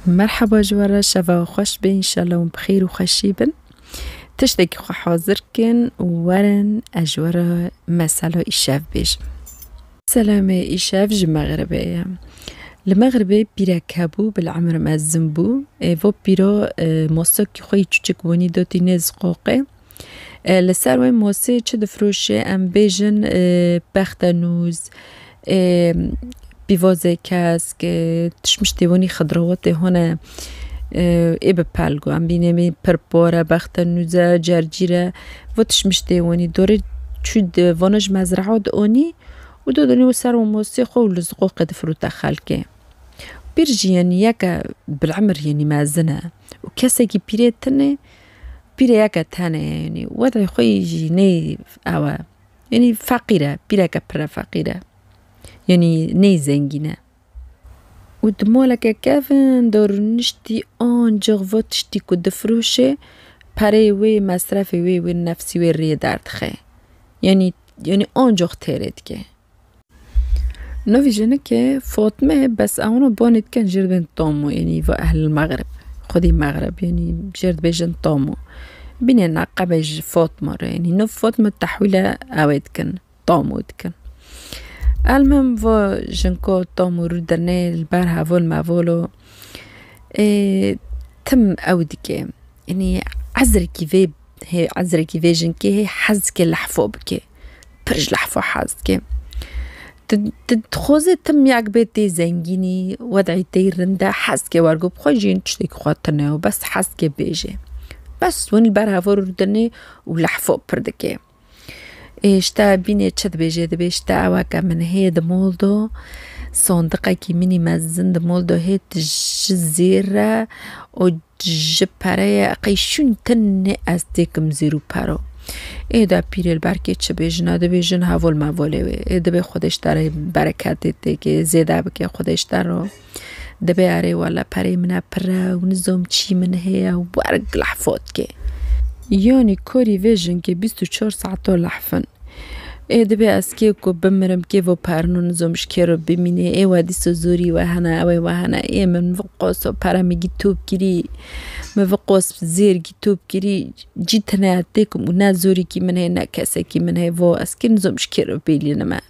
مرحبا جوارا شفا خوش بين إن شاء الله بخير وخشي بن تشتكي خو حاضر كن ورن أجورا مسألة إشاف بيج سلامة إشاف مغربية المغربي بيرا كابو بالعمر ما الزنبو فو بيرا موسى كي خوي تشتك وني دوتي نز قوقي لسروي موسى تشد فروشي أم بيجن بختنوز بيفوزي كاسك تشمش تيوني خضروات هنا ببالغو عم بينامي بربورة بختنوزة جرجيرة وتشمش تيوني دوري تشد فونج مزرعة اوني ودودني وسارو موسيقى ولزقوق دفروتا خالكي بيرجي يعني ياكا بالعمر يعني مازنا وكاسكي بيريتني بيرياكا تانا يعني وضعي خوي ني أوا يعني فقيرة بيراكا برا فقيرة يعني ني زنجينة ودمولك كافن دور نشتي جغفو تشتي كود فروشي باري وي مصرفي وي نفسي وي ريدارت خي يعني جغ تيريت كي نوفي جنك فاطمة بس اونو بونت كان جربن طومو يعني في اهل المغرب خدي المغرب يعني جرد بيجن طومو بيني نقبج فاطمة يعني نوف فاطمة تحويلة اويد كان طومو كان المهم فو جنكو طومو ردرني البارها فول ما فولو تم اودكي يعني عزركي في هي عزركي في جنكي هي حزكي لحفوبكي برج لحفو حزكي تدخوزي تم يعقبتي زنجيني وضعي تيرندا حزكي وارقو بخوي جين تشتيك خواتنا وبس حزكي بيجي بس وين البارها فول ردرني ولحفو بردكي اشتا بيني تشد بيجي دبيشتا عواكا من هي دمولدو صندقة كي ميني مازن دمولدو هي تجزيرة و جبارية قيشون تني أستيك مزيرو بارو دا بيري البركي تشبيجنا دبيجن هاول ما فوليوي دبي خودش داره بركاتي تيكي زيدا بكي خودش دارو دبي عري والا باري منا برا ونزوم چي من هي وارق لحفوت كي يعني كوري فيجن كي 24 ساعة لحفن دبي اسكيكو بمرم كيفو بارنو نزومش كيرو بميني وادي سوزوري وهنا وهنا من فقوسو بارامي جيتوب كيري مفقوس زير جيتوب كيري جيتنا عتيكم ونازوري كي من هنا كاسا كي من هي فو اسكي نزومش كيرو بيلي نما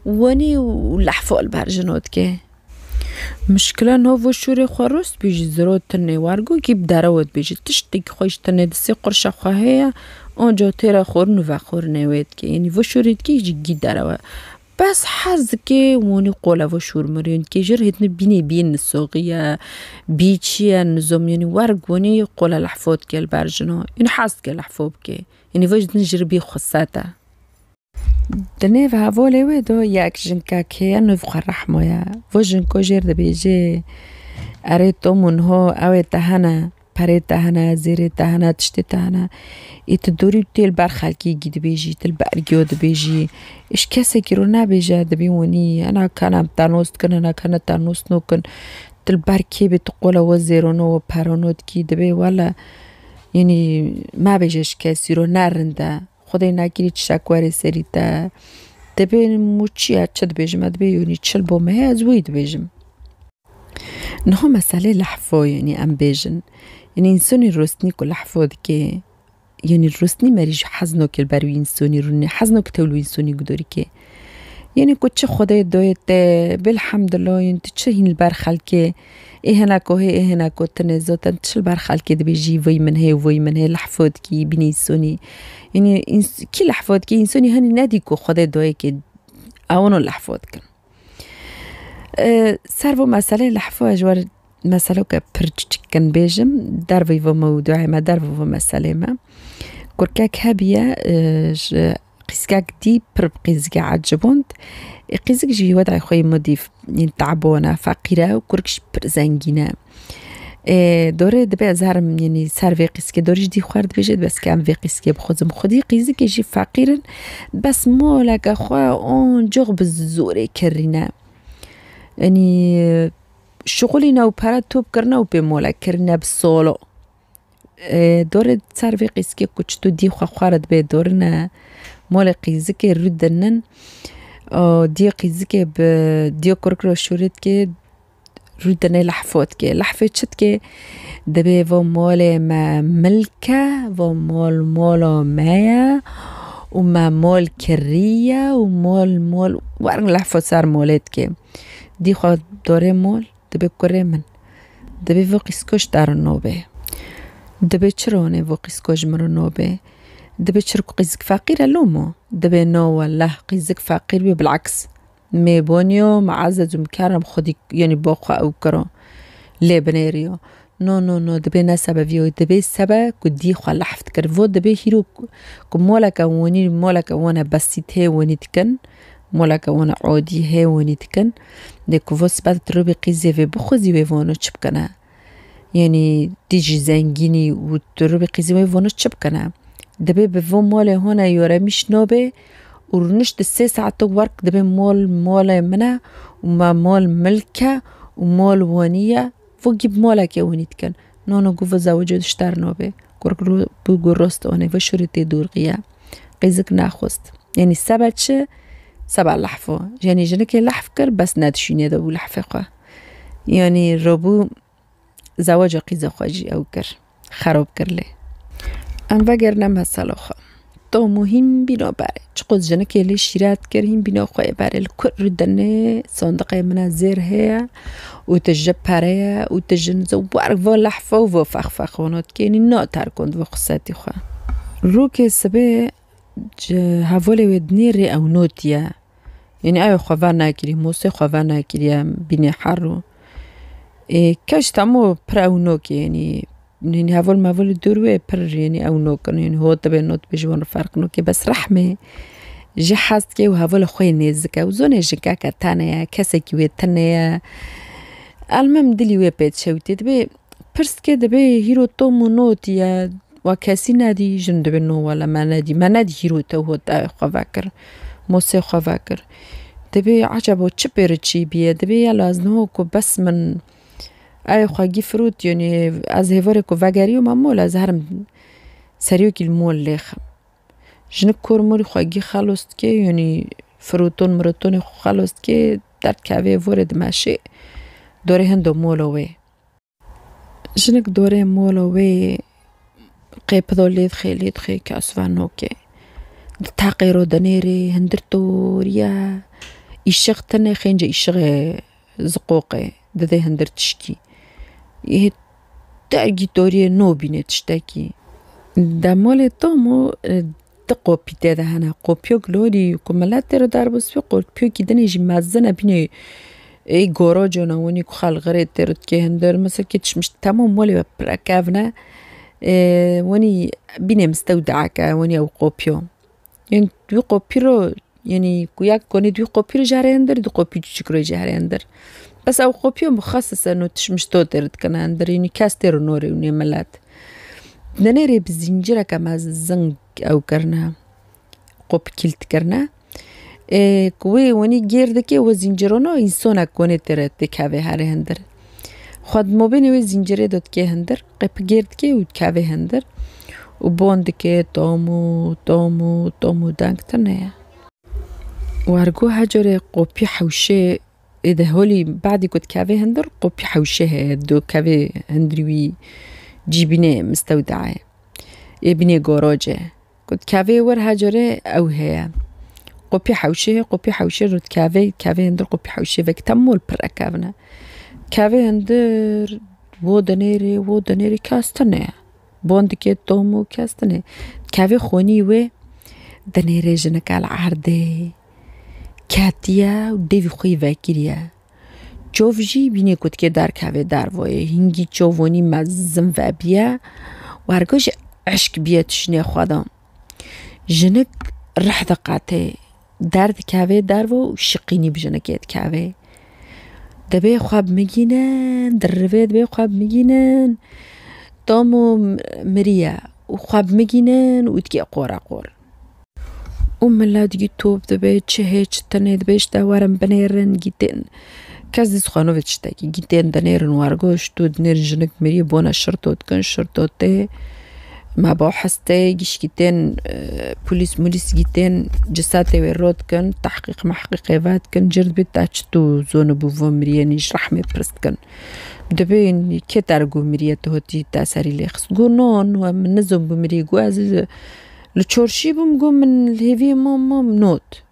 واني ولحفو البارجنوت كي مشكلة نوفو شوري خروس بيجي زرود تني وارغو كيب داروت بيجي تشتيك خوش تني دسي قرشة خواهية اونجو تيرا خور نوفا خور نويت كي يعني فو شوريت كي جي داروا بس حزكي ووني قولا فو شور مريون كي جر هتني بين السوقية بيتشيا نزوم يعني وارغوني قولا لحفوت كي البارجنو يعني حزكي لحفوب كي يعني فوج نجر بي خصاتا دنيف هافولي ويدو ياك جنكا كي نوف رحمو يا فوجنكو جير دبيجي اريتو من هو اوي تهنا بري تهنا زيري تهنا تشتي تهنا يتدوري تيل برخالكي جي دبيجي تل بارجيو دبيجي اش كاسي كيرونا بيجا دبيوني انا كان تانوست كن انا كان تانوست نوكن تل باركي بتقولا وزيرونو وبارونوت كي دبي ولا يعني ما بيجاش كاسيرو نارندا خدای نگیری شکواری سریتا دبی موچی چد بیجم دبی یونی چل بومه از وید بیجم نه مسئله لحفو يعني ام بیجن يعني انسوني روستني كل لحفو دكي يعني روستني مريج حزنو كل بروي انسوني روني حزنو كتولو انسوني قدوري كي يعني كنت خدای دويت بالحمد لله انت تشهين البرخل كي ايه هناكو هي ايه هناكو تنزوت تشل برخل كي دبي جي وي من هي لحفو دكي بني انسوني يعني كي لحفوت كي إنساني هني ناديكو خدا دوي كي أونو لحفوت كن سرفو مسألة لحفو أجوار مسألة كبرج كن بيجم دارفي فو موضوعي ما دارفو فو مسألة ما كوركاك هابية قيسكاك دي برب قيسكا عجبونت قيسك جي وضعي خوي مضيف يعني تعبونا فقيرة وكوركش برزنجينا دوره دبي زهرم يعني سار في قيسكي دورج دي خوارد بيجد بس كان في قيسكي بخزم خدي قيزك يجي فقيرا بس مولك اخوا اون جوغ بالزوري كرينا يعني شغلنا وباراتوب كرنا وبمولك كرنا بالسولو دوره سار في قيسكي كوتشتو دي خوا خوارد بي دورنا مولك قيزك ردنن دي قيزك بديو كركرو شوريت كي رودنه لحفات که لحفت شد که دبی و مال ما ملکه و مال مایا و ما مال کریه و مال ورنگ لحفات سر مالت که دی خواه داره مال دبی کره من دبی و قیسکش در نوبه دبی چرانه و قیسکش مرو نوبه دبي تشرك قيزك فقير لومو دبي نو والله قيزك فقير بي بالعكس مي بونيو معزز ومكرم خدي يعني باقة أو كرا ليه بنيريو نو دبي نسبة فيو دبي سبة كدي خال لحفت كرفو دبي هيرو كمولك وني مولك وانا بسيط هي وني تكن مولك وانا عادي هي وني تكن ديكو فوس بعد تروبي قيزي في بخوزي ويفونو تشبكنا يعني تيجي زنجيني وتروبي قيزي ويفونو تشبكنا دبي بفو مالي هنا يورا مش نوبي ورنشت 3 ساعات ورك دبي مال منها وما مال ملكة ومال وانية فوقيب مالك يا ونيت كان نونو قوفا زوجو دشتار نوبي كوركرو بوغو روست واني فشورتي دور غيا قيزك ناخوست يعني سبع لحفو يعني جنكي لحفكر بس نادشيني دو لحفقه يعني ربو زواج قيزة خواجي او كر خراب كرلي ام وگرنم هسلاخا تو مهم بینا بره چقدر جنکی لی شیرات کریم بینا خواه بره الکر ردنه صندوق من زیر هیا و تجب پره و تجنز و بارک و لحفه و فخ ونات که اینی نا ترکند و خصاتی خواه رو که سبه هواله ودنی ری او نوتیه یعنی ایو خواه نکری موسی خواه نکری بینی حرو کاش تامو پر او نو که يعني هافول ما فول دروي بر يعني او نوكن يعني هو تبع نوت بيجون فرق نوكي بس رحمه جحست كي وهافول خوي نزكا وزونه جكا كتانيا كسكي وتنيا المهم دلي وي بيت شوتي دبي برس كي دبي هيرو تومو نوتيا وكاسي نادي جند بنو ولا ما نادي هيرو تو هو خفاكر موسى خفاكر دبي عجبو تشبرتشي بيه دبي لازم هو بس من ای خواهی فروت یعنی از هواره که وگری و من مول از هرم سریو که المول لیخم جنک کرموری خواهی خلوست که یعنی فروتون مرتون خلوست که در کهوه ورد ماشه دوره هندو مولوه جنک دوره مولوه قیب دولید خیلی که اصفانو که تغییرو دنیری هندر دوریا ایشق تنه خینجا ایشق زقوقه ده هندر تشکی یه درگی دوری نو بینه تشتکی در مال تومو قوپی ده هنه قوپیو گلوری کمالات رو در بس قوپیو که دنیجی مزنه بینه ای گورا جانوانی که خلقره ترد که هندر مثلا که تشمش تمام مالی برکافنه وانی بینه مستودعکه وانی او قوپیو یعنی دوی قوپی رو يعني كوياك كوني دوي قوبي جاري هندر دو قوبي تشكرو جاري هندر بس او قوبي مخصص انو تشمش توتر كان هندر يعني كاستر نوري ونملات دنيري بزنجرة كما زنج او كرنا قوبي كيلت كرنا كوي وني جير دكي وزنجرونو انسونا كوني تر تكاوي هاري هندر خود مبيني وي زنجري دوت كي هندر قيب جير دكي وتكاوي هندر وبوندكي تومو دانك تنيا وارجو هجر قوبي حوشة إذا هولي بعد كنت كافي هندر قوبي حوشة دو كافي هندروي جيبينه مستودعة يبينه جراجة كنت كافي ور هجرة أو هي قوبي حوشة رود كافي هندر قوبي حوشة وقتمول بركافنا كافي هندر ودنيري كاستنه بوندكي تومو كاستنه كافي خوني و دنيري جنك على عرضه کاتیا و دیوی خوی وکیریا چوفجی بینی کد که در کهوه در وای هنگی چوونی مزم و بیا و هرگاش عشق بیاتش نه خودم جنک رح دقته درد کهوه در و شقینی بجنکیت کهوه دبی خواب میگینن در روید دبی خواب میگینن تامو مریا و خواب میگینن و دکی قور لا دیگه توب دبی چه هیچ تنه دبیش داورم بنیرن گیتن کسی سخانویچ تاکی گیتن دنیرن وارگوش تو دنیر جنک میری بونا شرطوت کن شرطوته ما بحثته جيشكتين بوليس موليس جيتين جساتي ويرود كان تحقيق محققات كان جرد بتاعتو زون بوفو مرياني جرح مبرست كان دبين كترجو مريته هتي تأثري لخس قولون ومن نزم بمري جواز لتشورشي بمجو من الهيفي مام نوت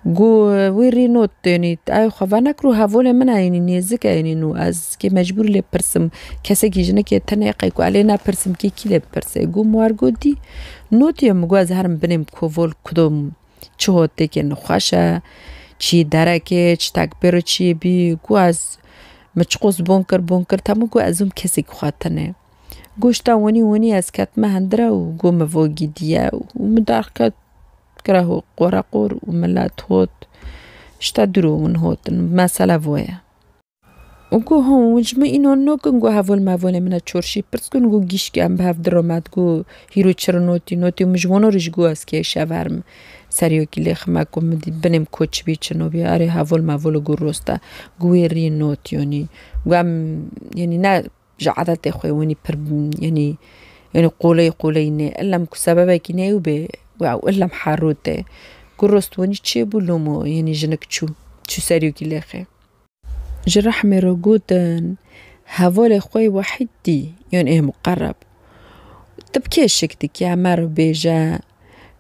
جو ويري نوت يعني أي خفانا كرو هافولا منا يعني نيزك يعني إنه از كي مجبور لي برسم كسا كي جنا كي تناقيكو علينا برسم كي كي برسم جو موارجو دي نوت يوم جواز هرم بنم كوفول كدوم شهوت كي نخاشة شي دركة تكبر شي بي جواز متشقوس بونكر تامو جو ازوم كسي خاطنه گوشتا ونی از کت مهندره و گو مفوگی دیه و مدارکت كراهو قورقور وملات هوت شتا درو من هوت مسألة فويا وكو هون وجمع إنو نوكن جو هفول مفول من الشورشي برسكن جو جيش كام بهاف درامات جو هيرو نوتي مجموعة رجعو اسكي شاورم سريو كلي خماكم مدي بنم كوتش بيتشنو بياري هفول مفول جو روستا جويري نوت يعني يعني نا جعدت خوي وني يعني قولي إلا مكو سببا كينيو بي واو إلا محاروته كروست وني تشيبو لومو يعني جنك تشو ساريو كيلاخي جرح ميروغودن هافول خوي وحدي يعني إيه مقرب تبكي شكتك يا مار بيجا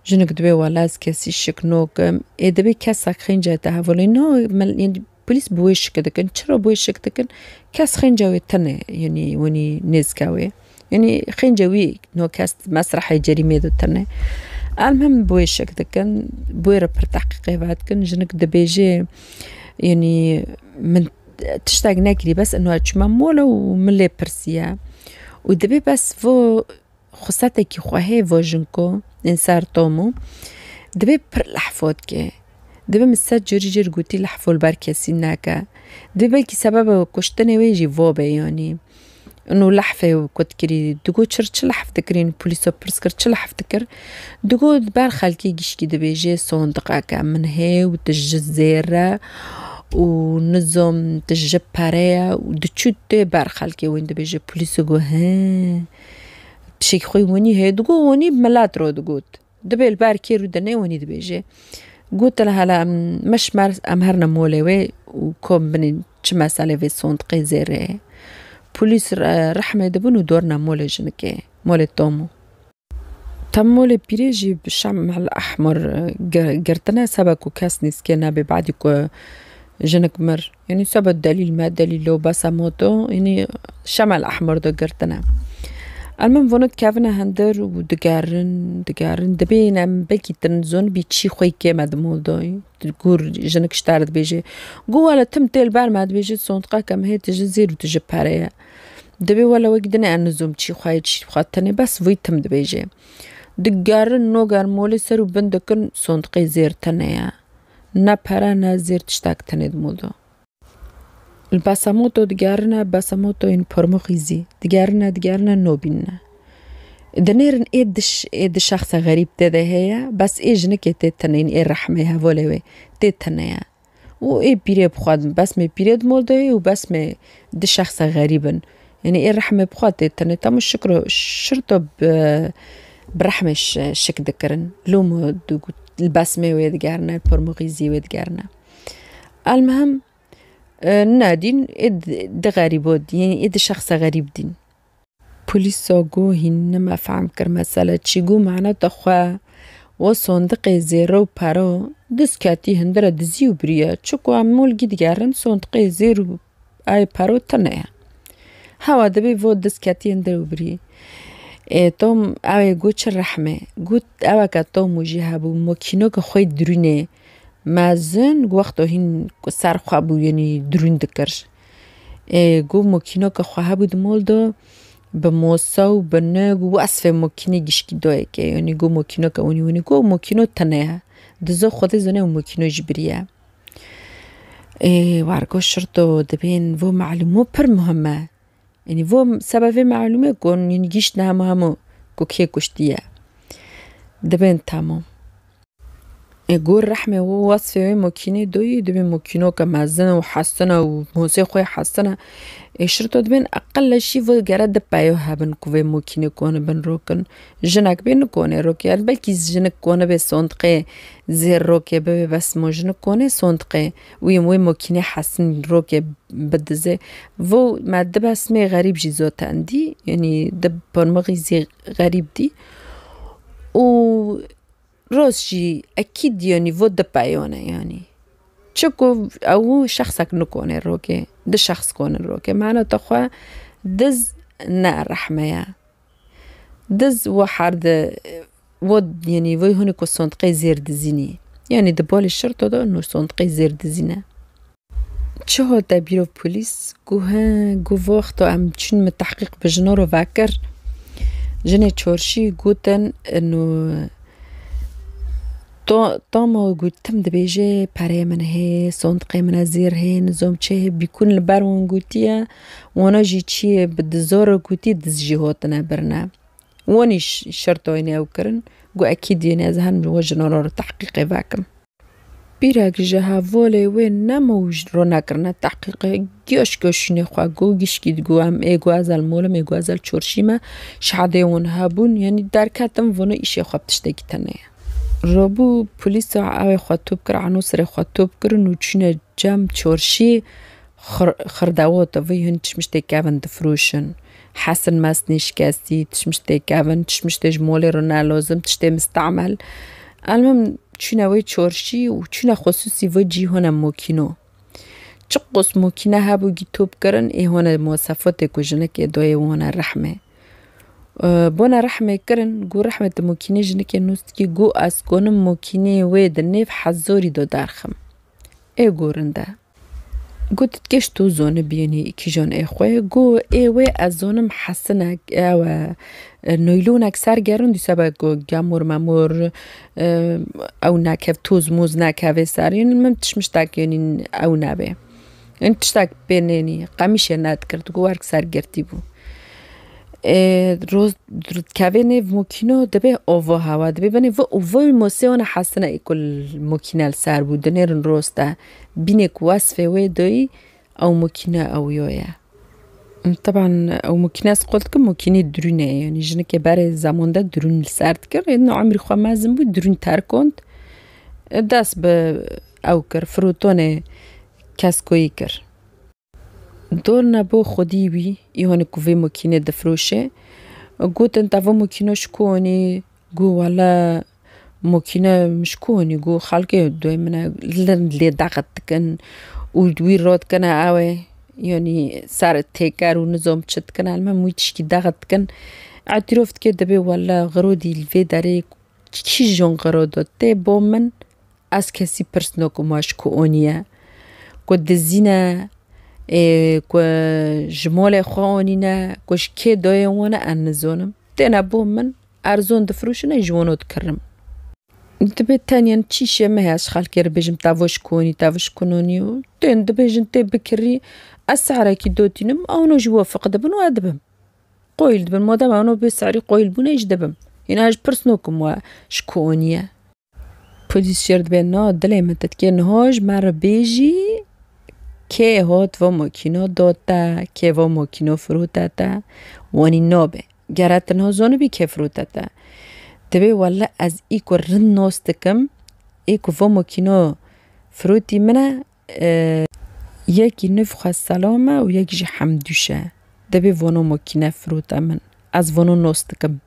جنك دبي ولاز كاسي شكنوكم إيه دبي كاسا خنجة تهافول إنه يعني بوليس بويش كده كن شرو بويش كده كن كاس خنجة ويتنى يعني وني نزكاوي يعني خنجوي نو كاست مسرح جريمة تنى المهم بويش كده كان بوير تحقيقات كان جنك دبيجي يعني من تشتاق ناكري بس انه هاتشما مولا ومن لي برسيا ودبي بس فو خصاتك خواه فو جنكو انسار تومو دبي بر لحفوت كي دبي مسات جرجر قوتي لحفو الباركاسي ناكا دبي بالكي سبب كشتني ويجي فوبا يعني انه لحفه وكنت كري دغو تشرش لحف تكرين بوليسو برسكر تشلح تكر دغو بار خالكي جيشكي دبيجي صندقه كامن هي وتجزيره ونظم تجباريا ودتشوت بار خالكي وين دبيجي بوليسو جو ها شي خوي وني هي دغو وني بملاترو دغوت دبي البار كيرو دني وني دبيجي قلت لها لا مش مار امهرنا مولوي وكم بني تشما سالي في صندقي زيري بوليس رحمة دبنو دورنا مولي جنكي مولي تومو تم مولي بيريجي بالشمع الأحمر قرتنا سبكو كاسني سكينا ببعدكو جنك مر يعني سبب دليل ما دليل لو باسا موتو يعني الشمع الأحمر دو قرتنا المهم فونت كافنا هندر ودقارن دبينا بلكي تنزون بيتشي خوي كيما دمولدوي تقول جنك اشتارت بيجي قوالا تمتيل بار ما بيجي صندقة كم هي تجي زير وتجي باريا دبي ولا وقدنا أن نزوم تشي خوايد شي خاطني بس فيتم دبيجي دقارن نوغار مولي سرو بندكن صندقي زير تنيا نا بارا نا زير تشتاك تني دمولدو الباساموتو دقارنا باساموتو إن برمخيزي دقارنا نوبينا دنيرن إيد شخص غريب تدا هي بس إيه جنكي تتنين إيه رحمة هفولوي تتنيا وإيه بيري بخواد بس مي بيري دمولدوي وبس مي دي شخص غريبا يعني إيه رحمة بخواد تتني تام الشكر شرطو برحمة شك دكرن لومو الباسمي ويدقارنا البرمخيزي ويدقارنا المهم نادين إد غريبود يعني إد شخص غريب دين بوليسو جو هن ما فهم كر مسألة شيجو معنا تخوا وصندق زيرو بارو دسكاتي هندرة دزيو بريا تشكو عمول جد جارن صندق زيرو أي بارو تنايا هوا دبي فود دسكاتي هندرة بري توم أوي جوتش الرحمة جوت أوي كتوم وجهابو مكينو كخوي درونه مازن وقتو هین سر خوابو یعنی درون دکرش گو مکینو که خوابو دمولدو به موسا و به نگ و اصف مکینی گشکی دوه که یعنی گو مکینو که اونی گو مکینو تنه دزو خود زنه و مکینو جبریه وارگو شرطو دبین و معلومو پر مهمه یعنی و سبب معلومه کن یعنی گشت نه همو گو که کشتیه دبین تمام يقول رحمة وصفة ماكينة دوي دبي ماكينة كمازنة وحسنة وموسيقى حسنة شرطة بين أقل شي في جرد بايوها بن كوفي ماكينة كون بن روكن جنك بين كون روكي بلكي جنك كون بسونتقي زير روكي بس مو جنك كون سونتقي وي ماكينة حسن روكي بدزي فو ما دبا اسمي غريب جيزوت عندي يعني دب برمغيزي غريب دي و روسجي أكيد يعني فود بايونه يعني تشكو أو شخصك نكون الروكي ده شخص كون الروكي معنا تخوا دز نار رحمة دز وحرد ود يعني وي هونيكو صندقي زير دزيني يعني دبول الشرطة ده إنه صندقي زير دزينه شو تبيرو بوليس جوها جو وقتو عم تشن من التحقيق بجنورو فاكر جني تشورشي قوتن إنه طاما قلتم دبيجي باري من هي صندقي من زير هي نظام چه بيكون البارون قلتيا وانا جي چي بدزور قلتي دزجي هوتنا برنا وانيش شرطو يني او كرن قو اكيد يني ازهان وجنورو التحقيق فاكم بيراك جها فولي وين نموج رونا كرنا التحقيق جيوش كوشني خوا قو جيش كيد قو ام ايقو ازال مولم ايقو ازال چورشيما شعديون هابون يعني داركاتم فونو ايشي خواب تشتاكي تنيا رابو پلیس آوی خطوب کر عناصر خطوب کرن و چونه جام چورشی خردوات وی هنچ مشته کاون دفروشن حسن مسنیش کسی تش مشته کاون تش مشته جمالی رو نلازم تشته مستعمل المهم چونه وی چورشی و چونه خصوصی وی جیهان موکینو چه قص موکینه هبو گی توب کرن ایهان مواصفات کجنه که دوی وان رحمه بونا رحمة كرن جو رحمة موكيني جنك نوستكي جو أسكون موكيني ويد النيف حزوري دو دارخم اي جو رنده جو تتكش تو زون بيني كيجون اي خوي جو اي وي ازونم حسنك او نويلونك سار گرون دي سبا جو جامور مامور او ناكف توز موز ناكف سار يعني ممتش مشتاك يعني او نابه انت تشتاك بينيني قميش ناد کرد جو ورك سار گرتي بو روز كافيني في موكينو دبي أوفو هوا دبي بني في أوفو الموسيقى حسنا يكل موكينة السار بودنير روستا بينك وصفة ويدوي أو موكينة أو يويا طبعا أو موكينة قلتكم موكينة درونة يعني جنك باري زمان ده درون السار تكر إنه عمري خوا مازم بود درون تاركونت داس ب أو كر فروتونة كاسكوي كر دورنا بو خودی بی ایهان کوی ماکینه دفروشه گوت انت و ماکینه شکونی گو ولا ماکینه مشکونی گو خالقه دوی منه لی دقت کن و دوی راد کنه اوه يعني سار تيكار ونظام تشت كان علما مويتش كي دغت كان اعترفت كده بي ولا غرودي الفي داري كي جون غرودو تي بومن از كسي برسنوكو ماش كونيا كود الزينة كو جمال خوانينا كوش كي دوي وانا انزونم تينا بومن ارزون دفروشنا يجوانو تكرم دبي تانيا تشيشي ما هاش خالكي ربيجم تافوش كوني تافوش كونونيو تين دبيجم تي بكري السعر كي دوتينم او نو جوا فقد بن وادبم قويل دبن مادام انو بسعري قويل بن ايش دبم يعني هاش برسنوكم وشكونيا بوليس شرد بينا دلي متتكي نهاج مر بيجي كي هات و ماكينو دوتا كي و ماكينو فروتاتا واني نوبه جراتن زونو بي كي فروتاتا تبي ولا از ايكو رنوستكم ايكو و ماكينو فروتي منا يكي نفخ السلامة و يكي جي حمدوشة دبي وانو ماكينة فروتا من از وانو نوستكم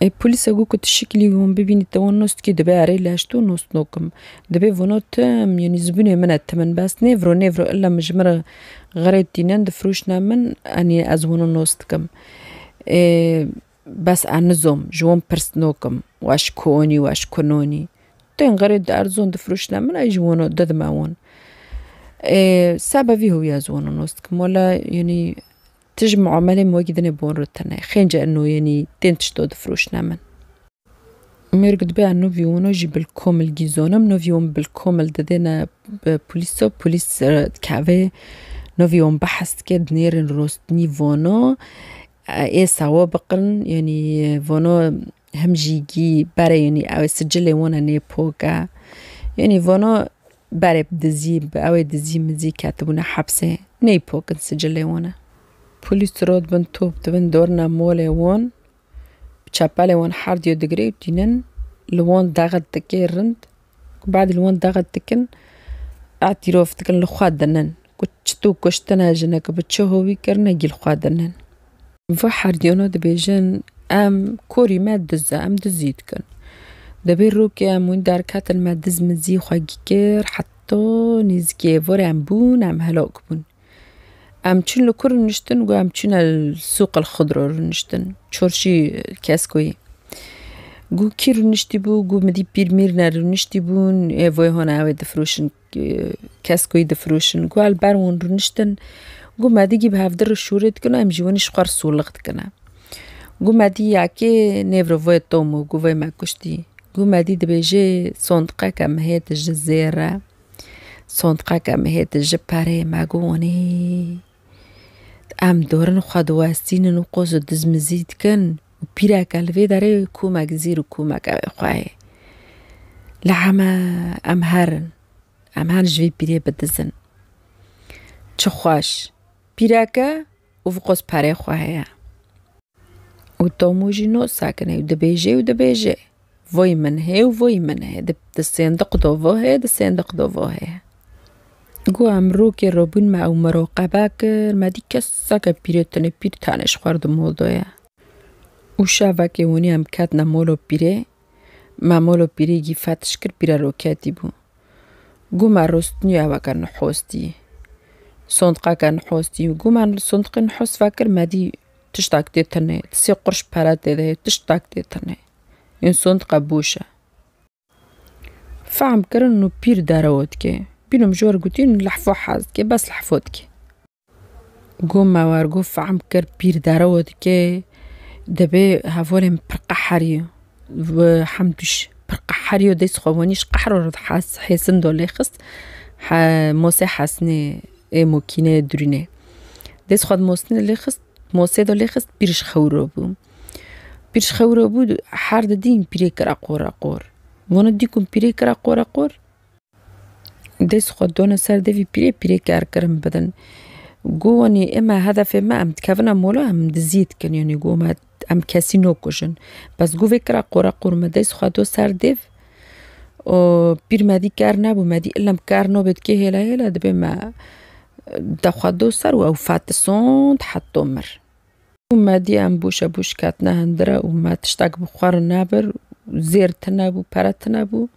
اي بوليس اقول كنت شكلي وهم ببيني توان نوست كي دبي عري لاشتو نوست نوكم دبي وانو تم يعني زبوني من التمن بس نيفرو الا مجمرة غريب دينان دفروشنا من اني از وانو نوستكم بس عنزوم جوان برسنوكم واش كوني واش كونوني تين غريب ارزون دفروشنا من اي جوانو ددماون سابا فيه يازوانو نوستكم ولا يعني تجمع عمالي مواجدني بون رتنا خينجا انه يعني تنتشتو دفروشنا من ميرقد بيع نوفيونو جيب الكومل جيزونم نوفيون بالكومل ددينا بوليسو بوليس كافي نوفيون بحث كد نيرن روست نيفونو اي سوا بقرن يعني فونو هم جيجي برای یعنی او سجل وانا نیپوکا یعنی وانا برای دزی او دزی مزی کاتبونا حبسه نیپوکن سجل وانا پلیس راد بن توب تبن دورنا مول وان بچپل وان حرد يو دقري دينن لوان داغد تكي رند وبعد لوان داغد تكن اعتراف تكن لخواد دنن كتشتو كشتنا جنك بتشوهو بيكرنا جي لخواد دنن فحرد يونو دبيجن ام كوري ما دزا ام دزيد كن دبير روكي ام وين دار كاتل ما دز مزي خواجي كير حتى نزكي فوري ام بون ام هلاك بون ام تشن لكور نشتن و ام تشن السوق الخضر نشتن چورشي كاسكوي گو کی رو نشتی بو گو مدی پیر میرنا رو نشتی بون وای هانا اوی دفروشن کسکوی دفروشن گو البرون رو نشتن گو مدی گی به هفته رو شورت کنه ام جوانش خوار سولغت کنه گو مدی یکی نیورو وای تومو گو وای مکشتی گو مدی دبیجه صندقه کم هیت جزیره صندقه کم هیت جپاره مگونی ام دورن خود واسین و قوز دزمزید کن پیرا کلوی داره کومک زیر و کومک خواه لحما امهرن جوی پیره بدزن چه خوش پیرا که و فقوز پاره خواه و تاموجی نو ساکنه و دبیجه وای منه و وای منه ده صندق دووه ده صندق دووه گو امرو که رابون ما او مراقبه کر ما دی کسا که پیره تنه پیر تانش خورد موضوعه و شاوه که ونی هم کت نمولو پیره ما مولو پیره گی فتش کر پیره رو کتی بو گو ما رستنی اوه که نحوستی صندقه که نحوستی گو ما صندقه نحوس فکر ما دی تشتاک دیتنه تسی قرش پرات دیده تشتاک دیتنه این صندقه بوشه فهم کرن نو پیر داروت که بینم جوار گوتین لحفو حاز که بس لحفوت که گو ما وارگو فهم کر پیر داروت که دبي هفولم برقحريو وحمدش برقحريو ديس خوانيش قحر ورد حسن دولي خست موسى حسني موكينة درينة ديس خود موسى اللي خست موسى دولي خست بيرش خورو بو حرد دين بيريكر أقور وانا ديكم بيريكر أقور ديس خود دونا سر دفي بيريكر كرم بدن قواني إما هدف ما أم تكافنا مولا أم دزيد كان يعني قو ما أم كاسينو كوشن بس قو فكرة قور ما دايس خادو سار ديف و بير ما دي كارنا بو ما دي إلا مكارنو بدكي هلا دبي ما دا خادو سار و أو فاتسون تحطو مر وما دي أم بوش كاتنا هندرا وما تشتاق بخوار نابر زير تنابو پرت تنابو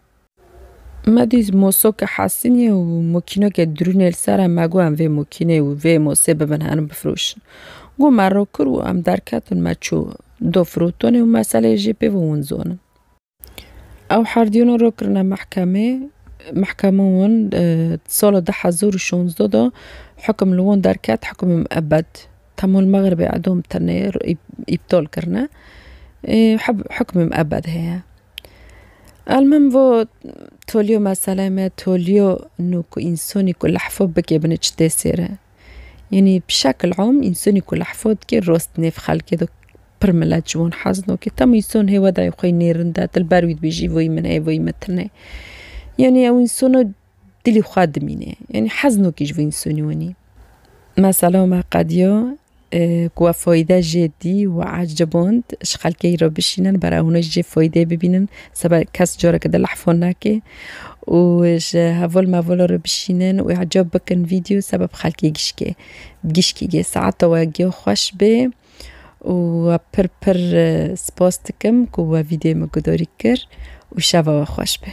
ما دي موسو که حاسینه و مکینو که درونه السر ما گو هم وی مکینه و وی موسه ببن هنم بفروشن گو مرو کر و هم درکتون ما چو دو فروتونه و مسئله جیبه و اونزونن او حردیون رو کرنه محکمه ون سال 2016 دا حکم لون درکت حکم مؤبد تمو المغرب عدوم تنه ابطال کرنه حکم مؤبد هيا المهم و تولیو مسئله ما تولیو انو که انسانی که لحفو بکی بنچ تسیره یعنی بشکل عام انسانی که لحفو که راست نف خلقه دو پرملت جوان حزنو که تم انسان هوا دای خوی نیرنده دل بروید بیجی وی منه وی متنه یعنی او انسانو دلی خواد مینه یعنی حزنو که جو انسانی ونی مثلا ما قدیا که فایده جدی و عجباند اشخال که را بشینن برای اونش جه فایده ببینن سبب کس جاره که دل حفون نکه و هول مولا را بشینن و عجب بکن ویدیو سبب خلقی گشکی ساعت واقعی خوش به و پر سپاس تکم که ویدیو مگداری کر و شبا خوش به